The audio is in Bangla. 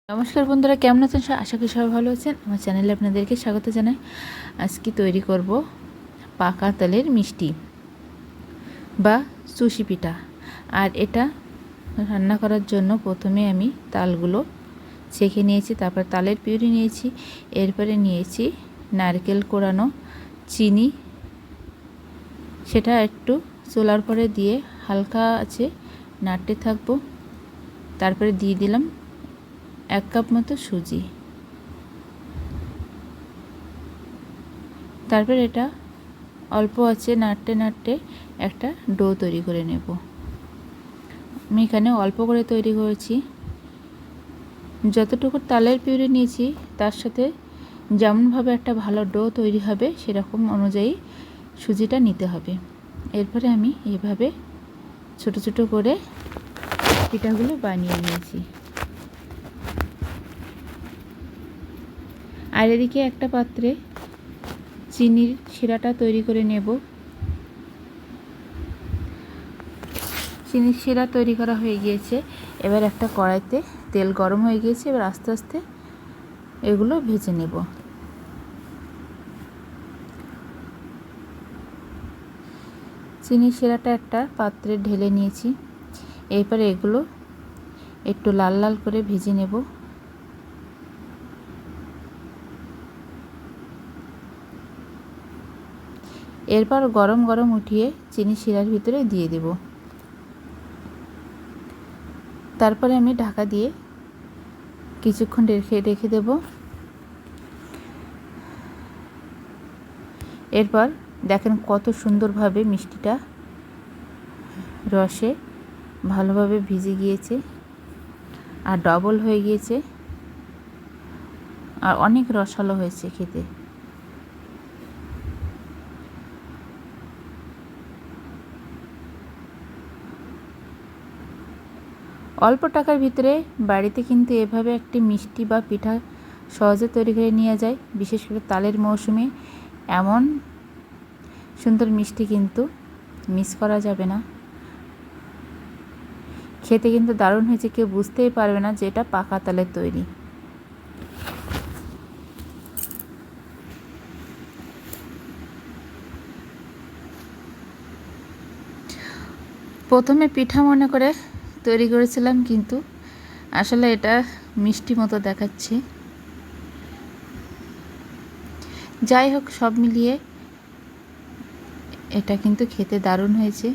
নমস্কার বন্ধুরা, কেমন আছেন? আশা করি সবাই ভালো আছেন। আমার চ্যানেলে আপনাদেরকে স্বাগত জানাই। আজকে তৈরি করব পাকা তালের মিষ্টি বা সুশি পিঠা। আর এটা রান্না করার জন্য প্রথমে আমি তালগুলো ছেঁকে নিয়েছি, তারপর তালের পিউরি নিয়েছি, এরপরে নিয়েছি নারকেল কোড়ানো, চিনি, সেটা একটু চুলার পরে দিয়ে হালকা আছে নাড়তে থাকবো। তারপরে দিয়ে দিলাম 1 কাপ মতো সুজি। তারপর এটা অল্প আছে নাড়তে নাড়তে একটা ডো তৈরি করে নেব। আমি এখানে অল্প করে তৈরি করেছি। যতটুকু তালের পিউরি নিয়েছি তার সাথে যেমনভাবে একটা ভালো ডো তৈরি হবে সেরকম অনুযায়ী সুজিটা নিতে হবে। এরপরে আমি এভাবে ছোট ছোট করে পিঠাগুলো বানিয়ে নিয়েছি। আর এদিকে একটা পাত্রে চিনির শিরাটা তৈরি করে নেব। চিনির শিরা তৈরি করা হয়ে গিয়েছে। এবার একটা কড়াইতে তেল গরম হয়ে গিয়েছে। এবার আস্তে আস্তে এগুলো ভেজে নেব। চিনির শিরাটা একটা পাত্রে ঢেলে নিয়েছি। এরপরে এগুলো একটু লাল লাল করে ভেজে নেব। এরপর গরম গরম উঠিয়ে চিনি শিরার ভিতরে দিয়ে দেব। তারপরে আমি ঢাকা দিয়ে কিছুক্ষণ রেখে দেব। এরপর দেখেন কত সুন্দরভাবে মিষ্টিটা রসে ভালোভাবে ভিজে গিয়েছে আর ডবল হয়ে গিয়েছে আর অনেক রসালো হয়েছে খেতে। অল্প টাকার ভিতরে বাড়িতে কিন্তু এভাবে একটি মিষ্টি বা পিঠা সহজে তৈরি করে নেওয়া যায়। বিশেষ করে তালের মৌসুমে এমন সুন্দর মিষ্টি কিন্তু মিস করা যাবে না। খেতে কিন্তু দারুণ হয়েছে, কেউ বুঝতেই পারবে না যে এটা পাকা তালের তৈরি। প্রথমে পিঠা মনে করে তৈরি করেছিলাম, কিন্তু আসলে এটা মিষ্টি মতো দেখাচ্ছে। যাই হোক, সব মিলিয়ে এটা কিন্তু খেতে দারুণ হয়েছে।